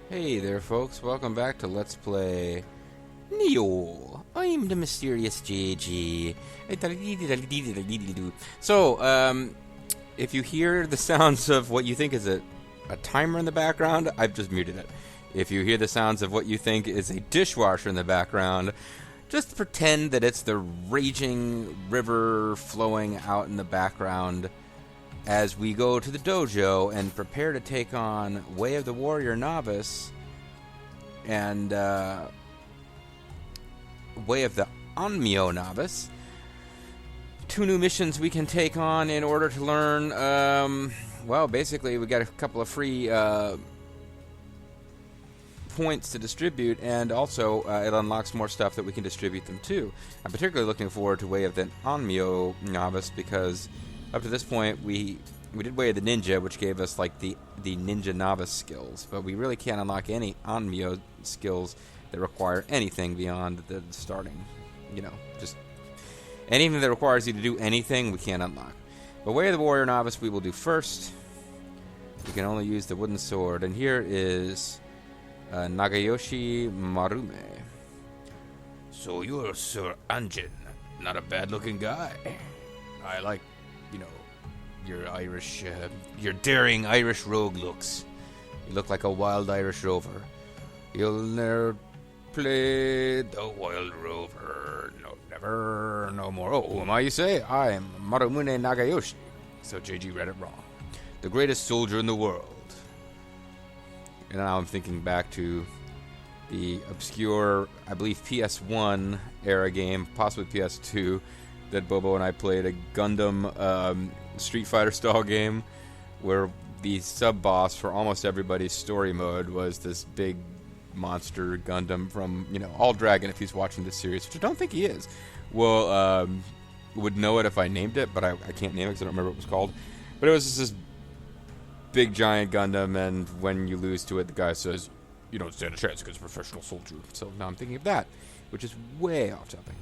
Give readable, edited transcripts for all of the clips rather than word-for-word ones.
Hey there, folks. Welcome back to Let's Play Nioh. I'm the mysterious JG. So, if you hear the sounds of what you think is a timer in the background, I've just muted it. If you hear the sounds of what you think is a dishwasher in the background, just pretend that it's the raging river flowing out in the background as we go to the dojo and prepare to take on Way of the Warrior Novice and Way of the Onmyo Novice. Two new missions we can take on in order to learn, well, basically we got a couple of free points to distribute, and also it unlocks more stuff that we can distribute them to. I'm particularly looking forward to Way of the Onmyo Novice because up to this point, we did Way of the Ninja, which gave us like the Ninja Novice skills, but we really can't unlock any Onmyo skills that require anything beyond the starting. Just anything that requires you to do anything, we can't unlock. But Way of the Warrior Novice we will do first. We can only use the wooden sword, and here is Nagayoshi Marume. So you're Sir Anjin, not a bad-looking guy. I like your Irish, your daring Irish rogue looks. You look like a wild Irish rover. You'll never play the wild rover. No, never, no more. Oh, who am I, you say? I am Marumune Nagayoshi. So JG read it wrong. The greatest soldier in the world. And now I'm thinking back to the obscure, I believe, PS1 era game, possibly PS2, that Bobo and I played, a Gundam Street Fighter style game where the sub-boss for almost everybody's story mode was this big monster Gundam from, All Dragon, if he's watching this series, which I don't think he is. Well, would know it if I named it, but I can't name it because I don't remember what it was called. But it was just this big giant Gundam, and when you lose to it, the guy says, you don't stand a chance against a professional soldier. So now I'm thinking of that, which is way off topic.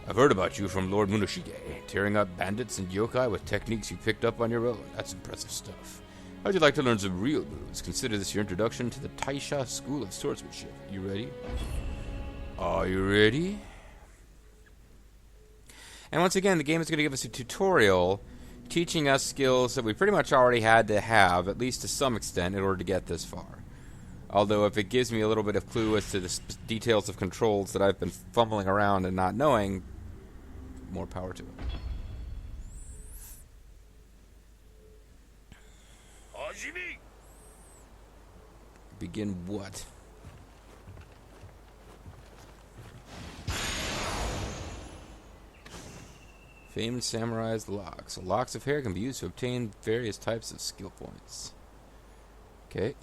I've heard about you from Lord Munoshige, tearing up bandits and yokai with techniques you picked up on your own. That's impressive stuff. How'd you like to learn some real moves? Consider this your introduction to the Taisha School of Swordsmanship. You ready? Are you ready? And once again, the game is going to give us a tutorial teaching us skills that we pretty much already had to have, at least to some extent, in order to get this far. Although if it gives me a little bit of clue as to the details of controls that I've been fumbling around and not knowing, more power to it. Begin what? Famed Samurai's locks. Locks of hair can be used to obtain various types of skill points. Okay.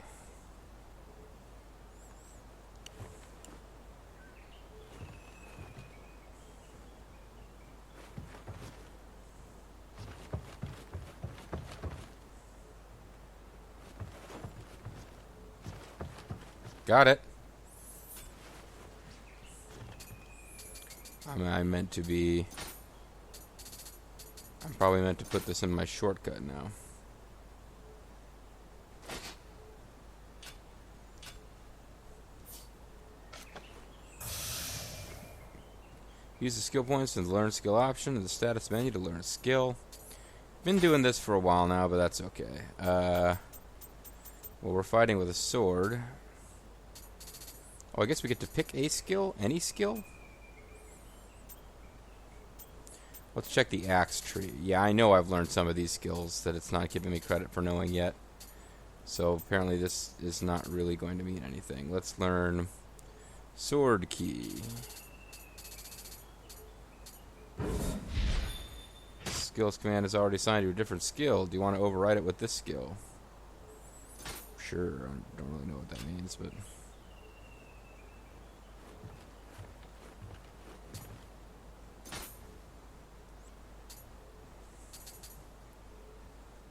Got it. I'm probably meant to put this in my shortcut now. Use the skill points in the learn skill option in the status menu to learn a skill. Been doing this for a while now, but that's okay. Well, we're fighting with a sword. Oh, I guess we get to pick a skill? Any skill? Let's check the axe tree. Yeah, I know I've learned some of these skills that it's not giving me credit for knowing yet. So apparently this is not really going to mean anything. Let's learn sword key. Skills command is already assigned to a different skill. Do you want to override it with this skill? Sure, I don't really know what that means, but...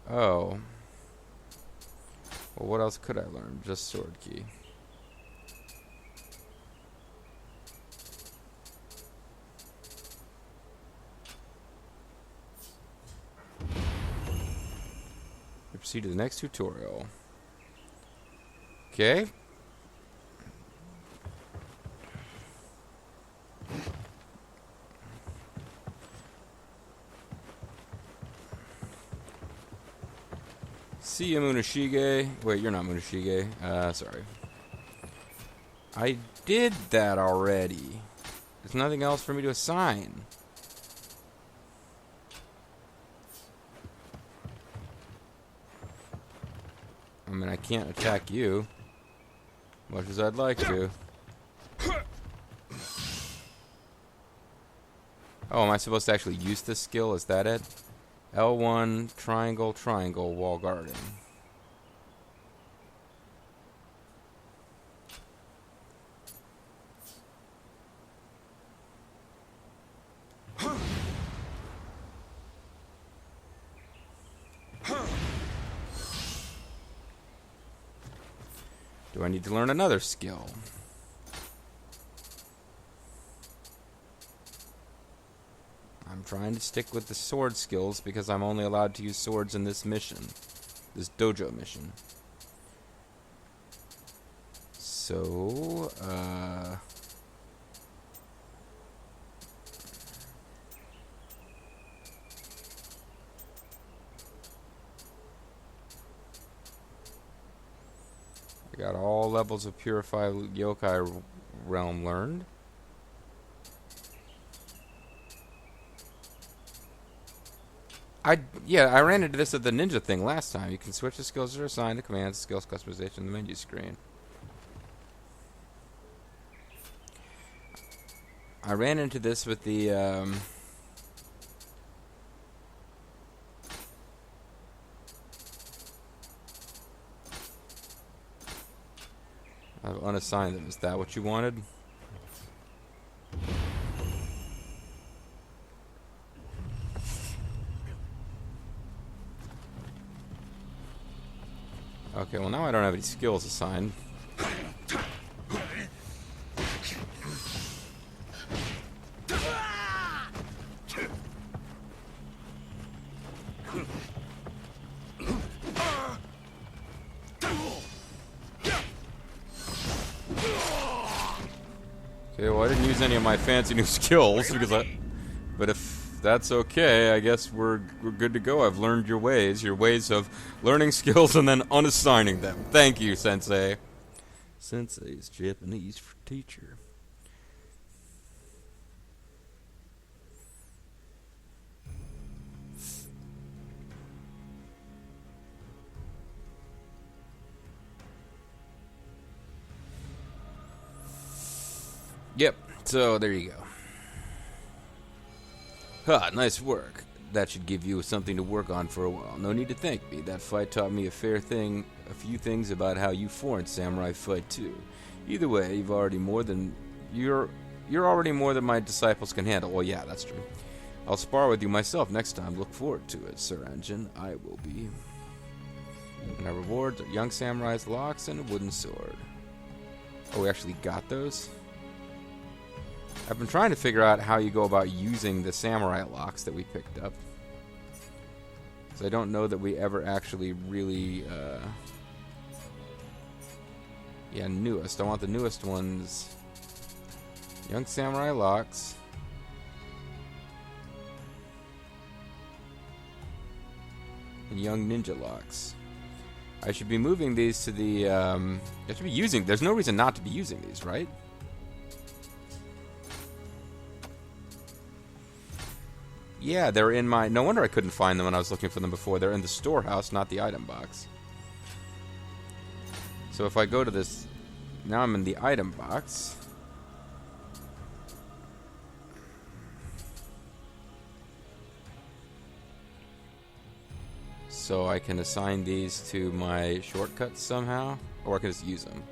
Oh. Well, what else could I learn? Just sword key. We proceed to the next tutorial. Okay. See you, Munashige. Wait, you're not Munashige. Sorry. I did that already. There's nothing else for me to assign. I mean, I can't attack you, much as I'd like to. Oh, am I supposed to actually use this skill? Is that it? L1, triangle, triangle, wall guarding. Do I need to learn another skill? I'm trying to stick with the sword skills because I'm only allowed to use swords in this mission. This dojo mission. So, I got all levels of Purified Yokai Realm learned. I ran into this at the ninja thing last time. You can switch the skills that are assigned to commands, skills customization in the menu screen. I ran into this with the I've unassigned them. Is that what you wanted? Okay, well now I don't have any skills assigned. Okay, well I didn't use any of my fancy new skills because but if that's okay, I guess we're good to go. I've learned your ways of learning skills and then unassigning them. Thank you, Sensei. Sensei's Japanese teacher. Yep, so there you go. Ha, nice work. That should give you something to work on for a while. No need to thank me. That fight taught me a few things about how you foreign samurai fight too. Either way, you're already more than my disciples can handle. Well, yeah, that's true. I'll spar with you myself next time. Look forward to it, Sir Engine. I will be. And our rewards are young samurai's locks and a wooden sword. Oh, we actually got those? I've been trying to figure out how you go about using the samurai locks that we picked up. Because I don't know that we ever actually really... Yeah, newest. I want the newest ones. Young samurai locks. And young ninja locks. I should be moving these to the... I should be using... There's no reason not to be using these, right? Yeah, they're in my... No wonder I couldn't find them when I was looking for them before. They're in the storehouse, not the item box. So if I go to this... Now I'm in the item box. So I can assign these to my shortcuts somehow. Or I can just use them.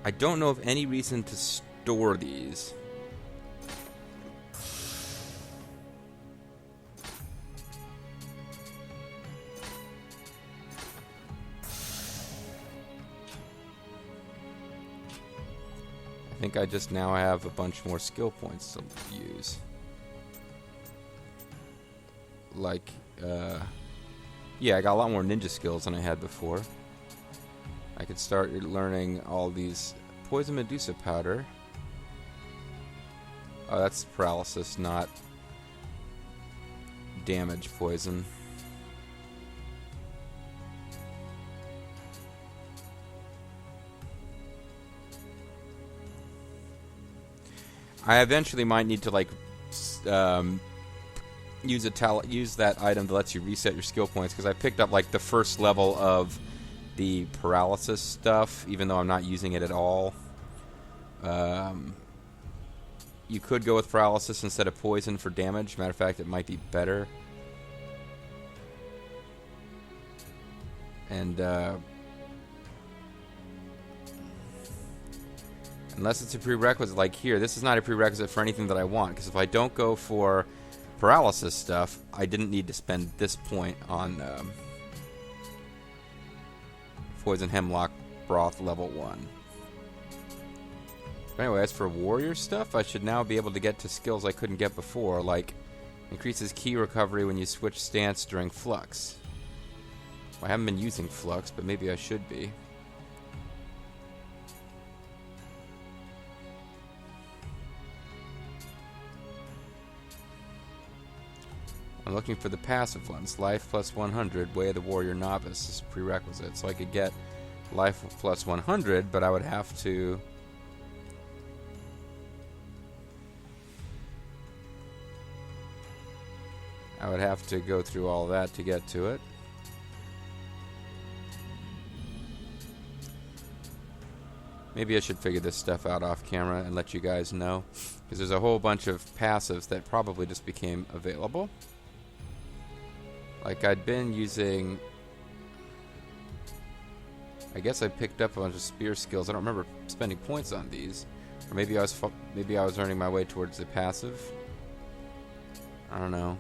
I don't know of any reason to store these. I think I just now have a bunch more skill points to use. Like, yeah, I got a lot more ninja skills than I had before. I could start learning all these poison medusa powder. Oh, that's paralysis, not damage poison. I eventually might need to, like, use that item that lets you reset your skill points, because I picked up, like, the first level of the paralysis stuff, even though I'm not using it at all. You could go with paralysis instead of poison for damage. Matter of fact, it might be better. And unless it's a prerequisite, like here, this is not a prerequisite for anything that I want, because if I don't go for paralysis stuff, I didn't need to spend this point on Poison Hemlock Broth level 1. But anyway, as for warrior stuff, I should now be able to get to skills I couldn't get before, like increases ki recovery when you switch stance during flux. Well, I haven't been using flux, but maybe I should be. I'm looking for the passive ones. Life plus 100, Way of the Warrior Novice is a prerequisite. So I could get life plus 100, but I would have to... go through all that to get to it. Maybe I should figure this stuff out off camera and let you guys know, because there's a whole bunch of passives that probably just became available. Like, I'd been using... I guess I picked up a bunch of spear skills. I don't remember spending points on these. Or maybe I was earning my way towards the passive. I don't know.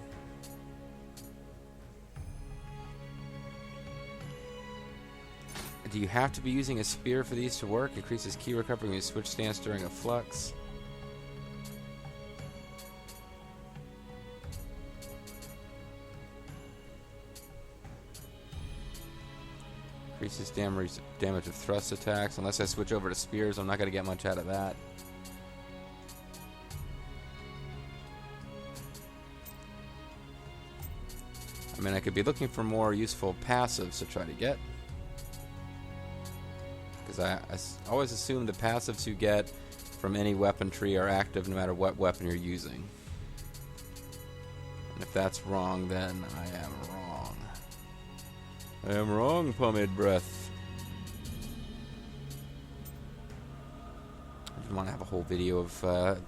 Do you have to be using a spear for these to work? Increases ki recovery when you switch stance during a flux. Increases damage of thrust attacks. Unless I switch over to spears, I'm not going to get much out of that. I mean, I could be looking for more useful passives to try to get. Because I always assume the passives you get from any weapon tree are active no matter what weapon you're using. And if that's wrong, then I am wrong. I am wrong, Pomade Breath. I didn't want to have a whole video of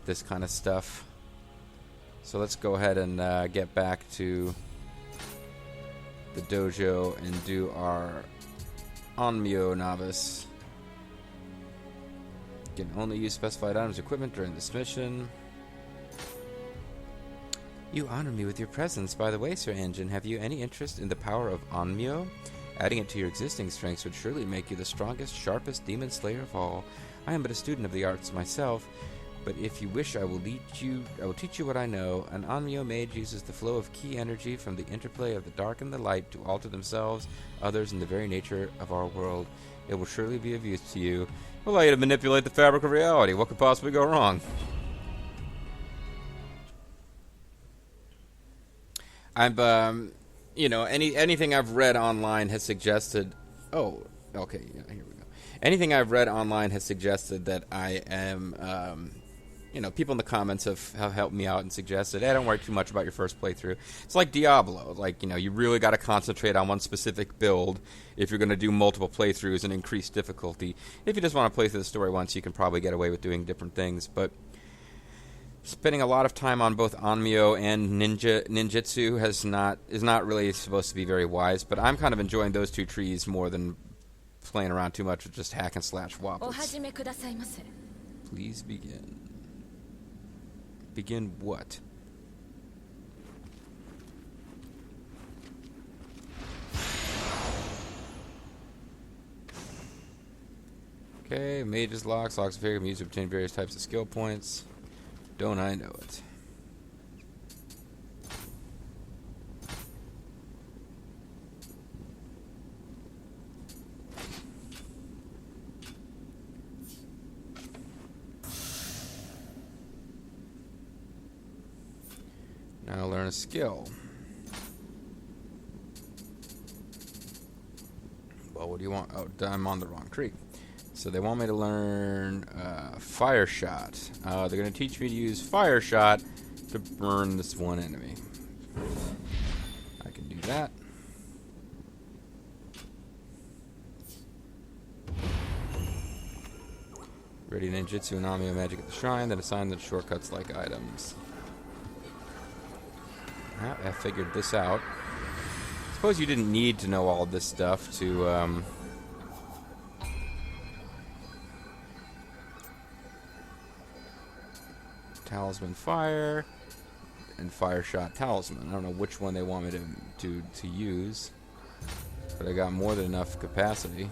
this kind of stuff. So let's go ahead and get back to the dojo and do our Nioh Novice. You can only use specified items equipment during this mission. You honor me with your presence. By the way, Sir Engine, have you any interest in the power of Nioh? Adding it to your existing strengths would surely make you the strongest, sharpest demon slayer of all. I am but a student of the arts myself, but if you wish, I will teach you what I know. An Nioh mage uses the flow of ki energy from the interplay of the dark and the light to alter themselves, others, and the very nature of our world. It will surely be of use to you. It will allow you to manipulate the fabric of reality. What could possibly go wrong? Anything I've read online has suggested... Oh, okay, yeah, here we go. Anything I've read online has suggested that I am... people in the comments have helped me out and suggested, hey, don't worry too much about your first playthrough. It's like Diablo. Like, you really got to concentrate on one specific build if you're going to do multiple playthroughs and increase difficulty. If you just want to play through the story once, you can probably get away with doing different things. But spending a lot of time on both Onmyo and ninjutsu is not really supposed to be very wise. But I'm kind of enjoying those two trees more than playing around too much with just hack and slash whoppers. Please begin. Begin what? Okay, mages locks of figure can be used to obtain various types of skill points. Don't I know it? Now learn a skill. Well, what do you want? Oh, I'm on the wrong tree. So they want me to learn Fire Shot. They're going to teach me to use Fire Shot to burn this one enemy. I can do that. Ready ninjutsu and Nioh magic at the shrine, then assign the shortcuts like items. I figured this out. Suppose you didn't need to know all this stuff to Talisman Fire and Fire Shot Talisman. I don't know which one they want me to use, but I got more than enough capacity.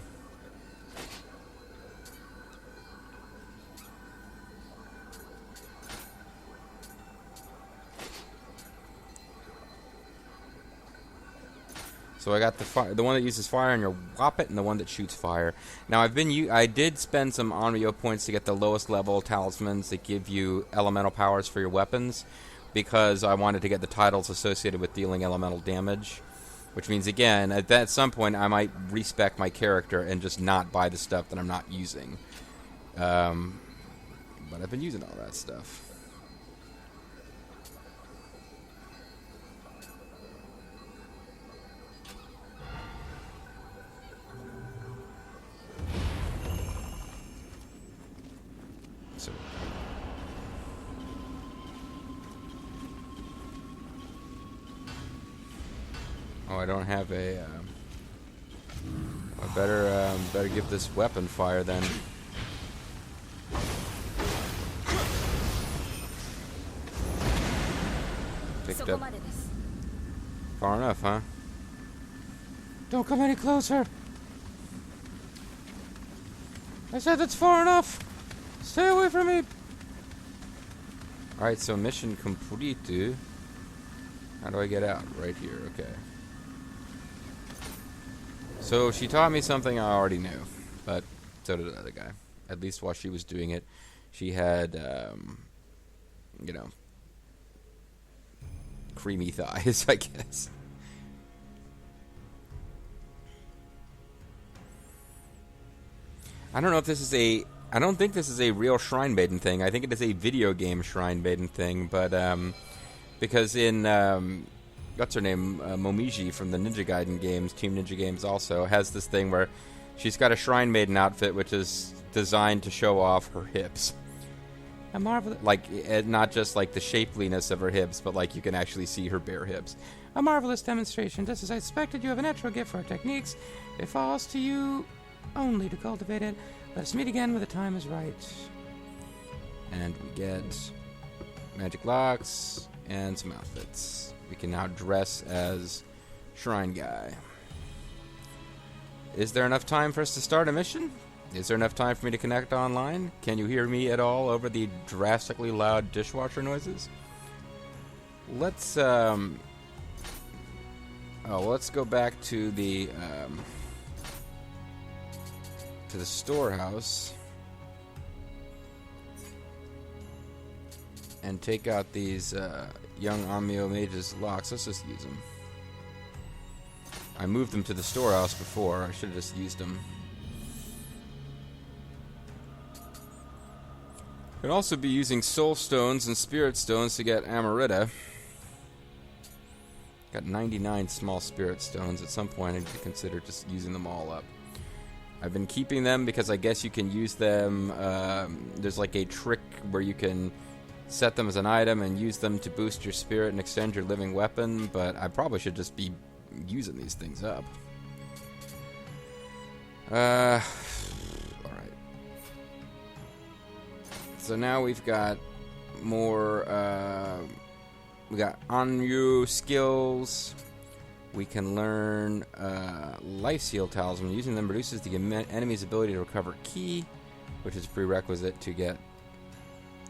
So I got the one that uses fire on your Woppet and the one that shoots fire. Now I did spend some Onryo points to get the lowest level talismans that give you elemental powers for your weapons, because I wanted to get the titles associated with dealing elemental damage. Which means, again, at some point I might respec my character and just not buy the stuff that I'm not using. But I've been using all that stuff. Oh, I don't have a. I better give this weapon fire then. Picked up. Far enough, huh? Don't come any closer. I said that's far enough. Stay away from me. All right, so mission complete. How do I get out? Right here. Okay. So she taught me something I already knew, but so did the other guy. At least while she was doing it, she had, you know, creamy thighs, I guess. I don't know if this is a... I don't think this is a real Shrine Maiden thing. I think it is a video game Shrine Maiden thing, but, because in, what's her name? Momiji from the Ninja Gaiden games, Team Ninja Games also, has this thing where she's got a Shrine Maiden outfit which is designed to show off her hips. A marvelous, like, not just like the shapeliness of her hips, but like you can actually see her bare hips. A marvelous demonstration. Just as I expected, you have a natural gift for our techniques. It falls to you only to cultivate it. Let us meet again when the time is right. And we get magic locks and some outfits. We can now dress as Shrine Guy. Is there enough time for us to start a mission? Is there enough time for me to connect online? Can you hear me at all over the drastically loud dishwasher noises? Let's let's go back to the storehouse and take out these young Onmyo Mage's locks. Let's just use them. I moved them to the storehouse before. I should have just used them. Could also be using soul stones and spirit stones to get Amarita. Got 99 small spirit stones. At some point I need to consider just using them all up. I've been keeping them because I guess you can use them. There's like a trick where you can set them as an item and use them to boost your spirit and extend your living weapon, but I probably should just be using these things up. Alright. So now we've got more, we got Onryo skills. We can learn Life Seal Talisman. Using them reduces the enemy's ability to recover ki, which is a prerequisite to get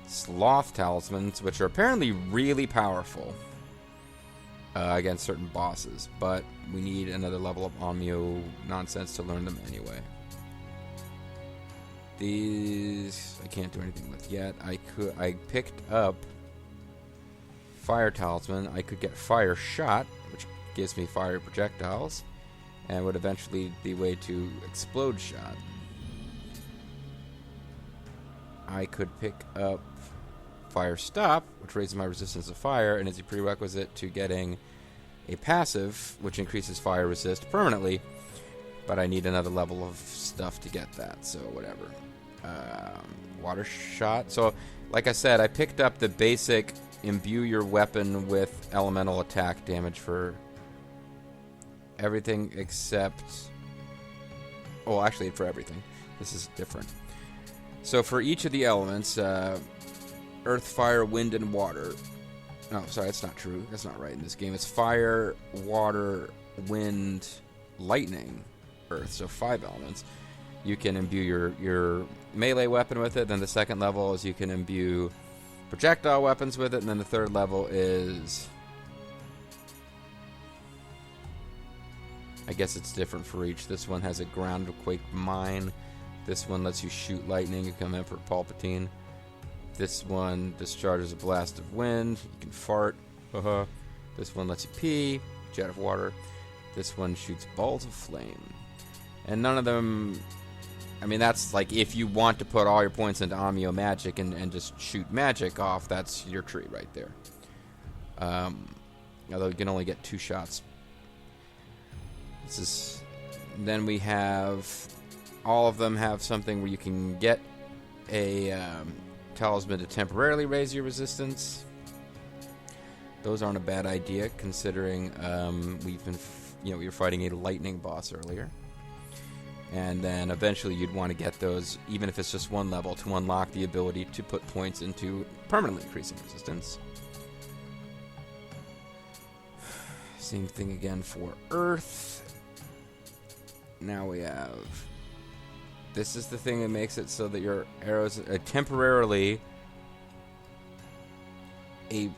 Sloth Talismans, which are apparently really powerful against certain bosses, but we need another level of Onmyo nonsense to learn them anyway. These I can't do anything with yet. I picked up Fire Talisman, I could get Fire Shot, which gives me fire projectiles, and would eventually be way to Explode Shot. I could pick up Fire Stop, which raises my resistance to fire, and is a prerequisite to getting a passive, which increases fire resist permanently, but I need another level of stuff to get that, so whatever. Water Shot. So, like I said, I picked up the basic imbue your weapon with elemental attack damage for everything except... Oh, actually, for everything. This is different. So, for each of the elements, Earth, Fire, Wind, and Water... Oh, sorry, that's not true. That's not right in this game. It's Fire, Water, Wind, Lightning, Earth. So 5 elements. You can imbue your melee weapon with it. Then the second level is you can imbue projectile weapons with it. And then the third level is... I guess it's different for each. This one has a Groundquake Mine. This one lets you shoot lightning. You come in for Palpatine. This one discharges a blast of wind. You can fart. This one lets you pee. Jet of water. This one shoots balls of flame. And none of them... I mean, that's like if you want to put all your points into Amio Magic and just shoot magic off, that's your tree right there. Although you can only get 2 shots. This is... Then we have... All of them have something where you can get a... talisman to temporarily raise your resistance. Those aren't a bad idea, considering we've been, we were fighting a lightning boss earlier, and then eventually you'd want to get those, even if it's just 1 level, to unlock the ability to put points into permanently increasing resistance. Same thing again for Earth. Now we have... This is the thing that makes it so that your arrows temporarily a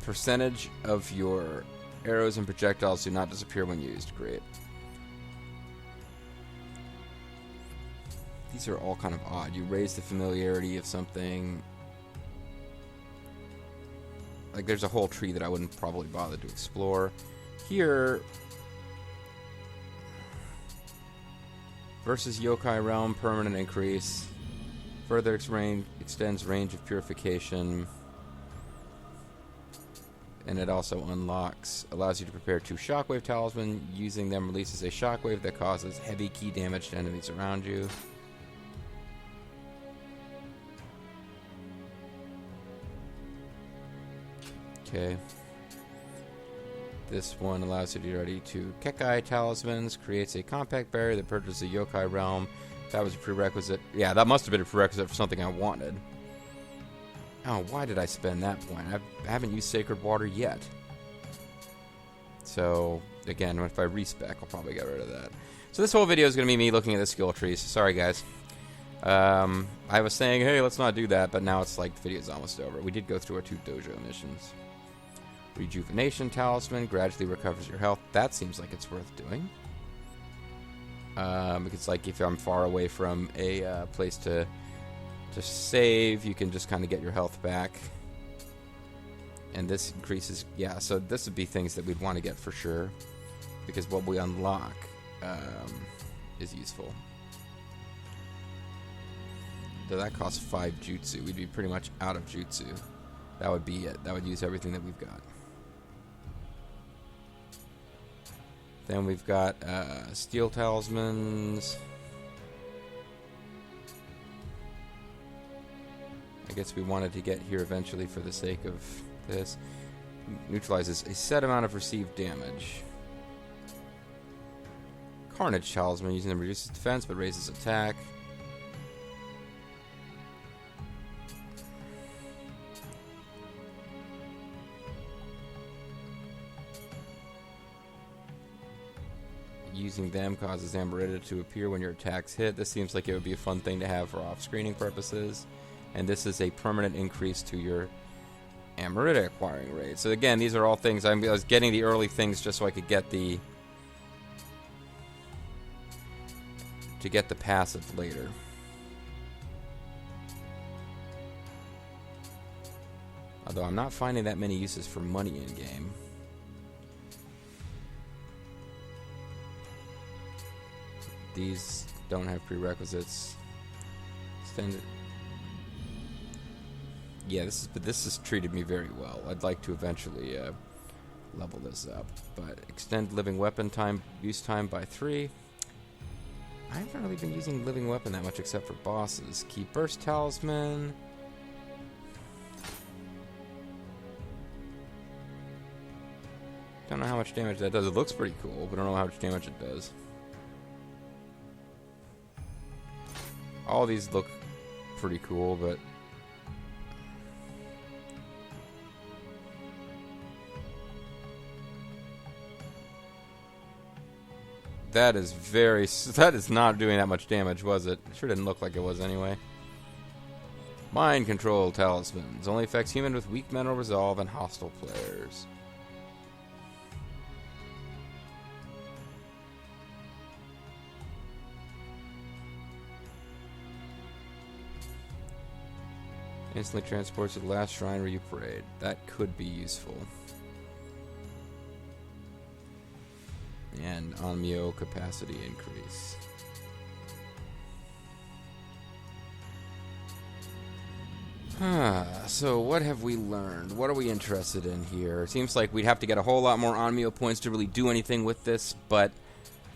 percentage of your arrows and projectiles do not disappear when used. Great. These are all kind of odd. You raise the familiarity of something. Like there's a whole tree that I wouldn't probably bother to explore. Here... Versus Yokai Realm, permanent increase. Further extends range of purification. And it also allows you to prepare 2 Shockwave Talisman. Using them releases a Shockwave that causes heavy key damage to enemies around you. Okay. This one allows you to be ready to Kekai Talismans, creates a compact barrier that purges the Yokai Realm. That was a prerequisite. Yeah, that must have been a prerequisite for something I wanted. Oh, why did I spend that point? I haven't used Sacred Water yet. So, again, if I respec, I'll probably get rid of that. So this whole video is going to be me looking at the skill trees. Sorry, guys. I was saying, hey, let's not do that, but now it's like the video's almost over. We did go through our 2 dojo missions. Rejuvenation Talisman gradually recovers your health. That seems like it's worth doing. Because, like, if I'm far away from a place to save, you can just kind of get your health back. And this increases... Yeah, so this would be things that we'd want to get for sure. Because what we unlock is useful. So that costs 5 jutsu. We'd be pretty much out of jutsu. That would be it. That would use everything that we've got. Then we've got steel talismans. I guess we wanted to get here eventually for the sake of this. Neutralizes a set amount of received damage. Carnage Talisman, using them reduces defense but raises attack. Using them causes Amarita to appear when your attacks hit. This seems like it would be a fun thing to have for off-screening purposes. And this is a permanent increase to your Amarita acquiring rate. So again, these are all things. I was getting the early things just so I could get the passive later. Although I'm not finding that many uses for money in-game. These don't have prerequisites. Extended. Yeah, this has treated me very well. I'd like to eventually level this up. But extend living weapon time, use time by 3. I haven't really been using living weapon that much except for bosses. Keep burst talisman. Don't know how much damage that does. It looks pretty cool, but I don't know how much damage it does. All these look pretty cool, but that is not doing that much damage, was it? It sure didn't look like it was anyway. Mind control talismans only affects human with weak mental resolve and hostile players. Instantly transports to the last shrine where you prayed. That could be useful. And on Nioh capacity increase. So what have we learned? What are we interested in here? It seems like we'd have to get a whole lot more Onmyo points to really do anything with this, but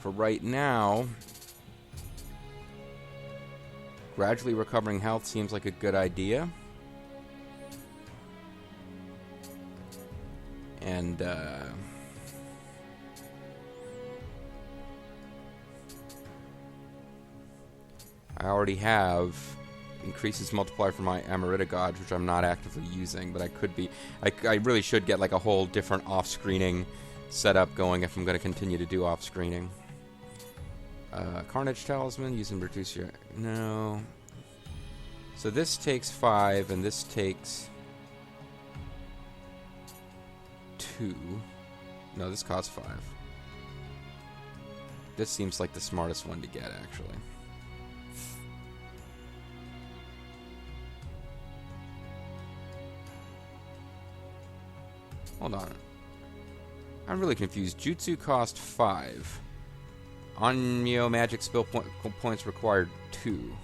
for right now, gradually recovering health seems like a good idea. And I already have increases multiplier for my Amarita Gauge, which I'm not actively using, but I could be. I really should get like a whole different off-screening setup going if I'm going to continue to do off-screening. Carnage Talisman, using reduce your... No. So this takes 5, and this takes 2. No, this costs 5. This seems like the smartest one to get, actually. Hold on. I'm really confused. Jutsu cost 5. Onmyo magic skill points required 2.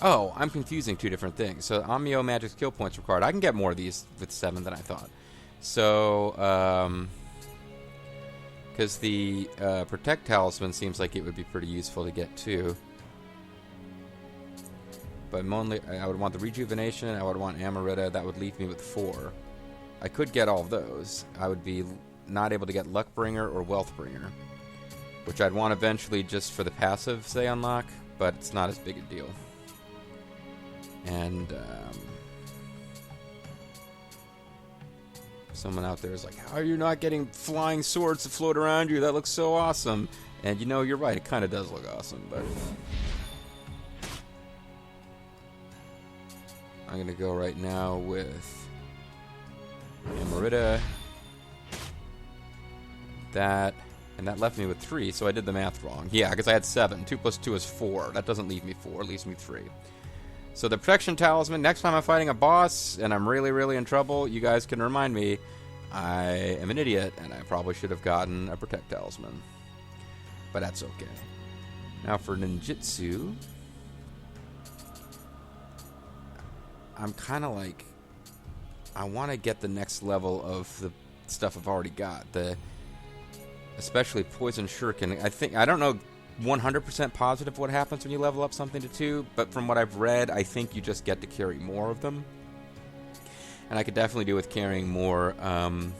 Oh, I'm confusing 2 different things. So Onmyo magic skill points required. I can get more of these with 7 than I thought. So, because the Protect Talisman seems like it would be pretty useful to get too. But mainly, I would want the Rejuvenation, I would want Amarita, that would leave me with 4. I could get all of those. I would be not able to get Luckbringer or Wealthbringer, which I'd want eventually just for the passives they unlock, but it's not as big a deal. And someone out there is like, how are you not getting flying swords to float around you? That looks so awesome. And you know, you're right, it kind of does look awesome, but... I'm going to go right now with Amarita, that, and that left me with 3, so I did the math wrong. Yeah, because I had 7. 2 plus 2 is 4. That doesn't leave me 4, it leaves me 3. So the Protection Talisman, next time I'm fighting a boss and I'm really, really in trouble, you guys can remind me I am an idiot and I probably should have gotten a Protect Talisman. But that's okay. Now for Ninjutsu... I'm kind of like, I want to get the next level of the stuff I've already got. Especially Poison Shuriken. I don't know 100% positive what happens when you level up something to 2, but from what I've read, I think you just get to carry more of them. And I could definitely do with carrying more of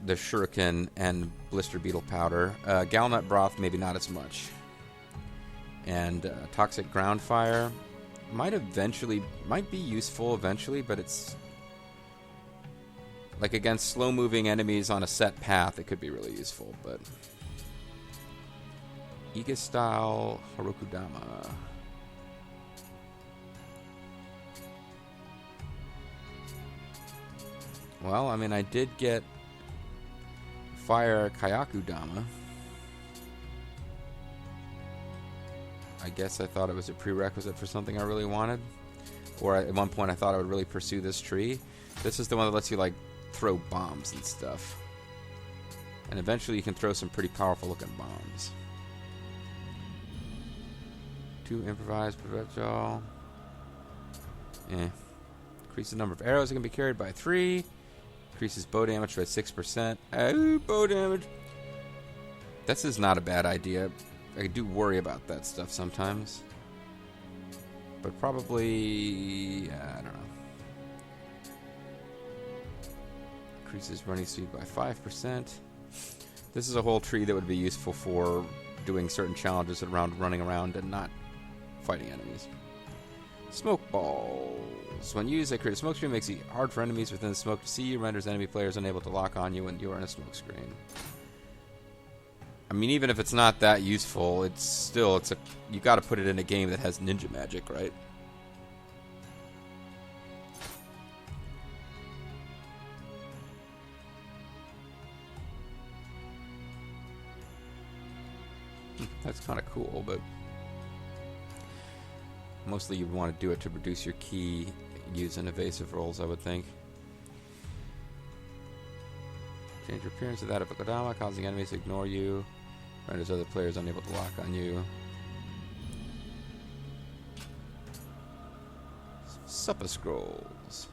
the Shuriken and Blister Beetle Powder. Galnut Broth, maybe not as much. And Toxic Ground Fire... might be useful eventually, but it's like against slow-moving enemies on a set path, it could be really useful, but Iga style Harokudama. Well, I mean, I did get Fire Kayakudama. guess I thought it was a prerequisite for something I really wanted. Or at one point I thought I would really pursue this tree. This is the one that lets you, like, throw bombs and stuff. And eventually you can throw some pretty powerful looking bombs. 2 improvised projectile. Increase the number of arrows that can be carried by 3. Increases bow damage by 6%. Ooh, bow damage. This is not a bad idea. I do worry about that stuff sometimes. But probably... I don't know. Increases running speed by 5%. This is a whole tree that would be useful for doing certain challenges around running around and not fighting enemies. Smoke balls. When used, they create a smoke screen, makes it hard for enemies within the smoke to see you, renders enemy players unable to lock on you when you are in a smoke screen. I mean, even if it's not that useful, it's still, you gotta put it in a game that has ninja magic, right? That's kind of cool, but mostly you'd want to do it to reduce your ki using evasive rolls, I would think. Change your appearance to that of a Kodama, causing enemies to ignore you. Renders other players unable to lock on you. Supper scrolls.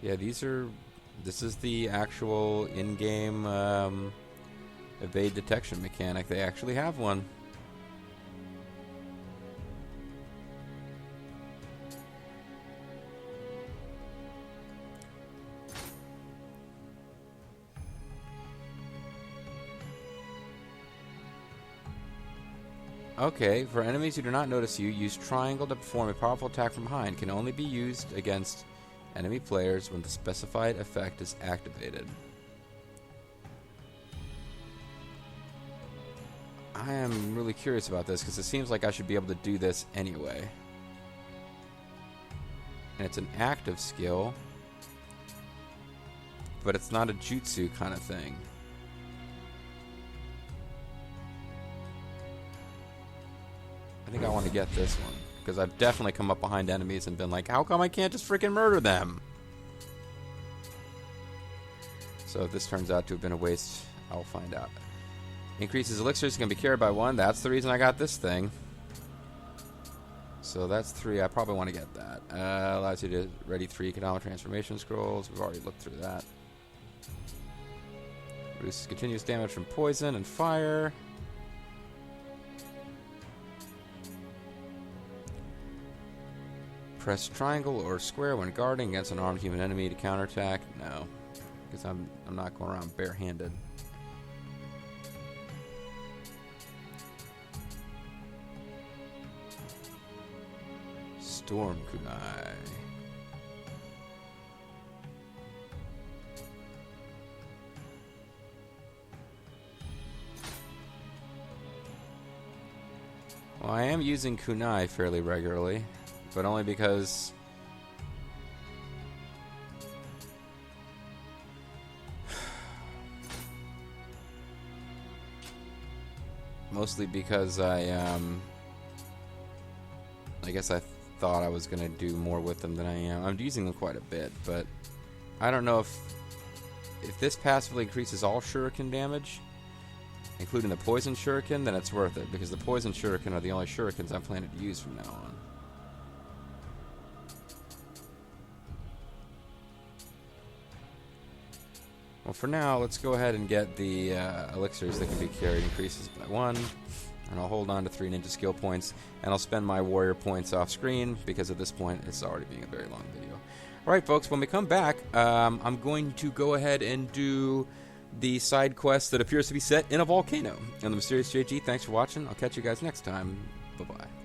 Yeah, this is the actual in-game evade detection mechanic. They actually have one. Okay, for enemies who do not notice you, use triangle to perform a powerful attack from behind. Can only be used against enemy players when the specified effect is activated. I am really curious about this because it seems like I should be able to do this anyway. And it's an active skill, but it's not a jutsu kind of thing. I think I want to get this one, because I've definitely come up behind enemies and been like, how come I can't just freaking murder them? So if this turns out to have been a waste, I'll find out. Increases elixirs, can be carried by 1. That's the reason I got this thing. So that's 3. I probably want to get that. Allows you to ready 3 Kodama transformation scrolls. We've already looked through that. Reduces continuous damage from poison and fire. Press triangle or square when guarding against an armed human enemy to counterattack. No, because I'm not going around barehanded. Storm Kunai. Well, I am using Kunai fairly regularly, but only because mostly because I guess I thought I was gonna do more with them than I am. I'm using them quite a bit, but I don't know if this passively increases all shuriken damage, including the poison shuriken, then it's worth it, because the poison shuriken are the only shurikens I'm planning to use from now on. Well, for now, let's go ahead and get the elixirs that can be carried increases by 1. And I'll hold on to 3 ninja skill points. And I'll spend my warrior points off screen, because at this point, it's already being a very long video. Alright, folks, when we come back, I'm going to go ahead and do the side quest that appears to be set in a volcano. And the Mysterious JG, thanks for watching. I'll catch you guys next time. Bye-bye.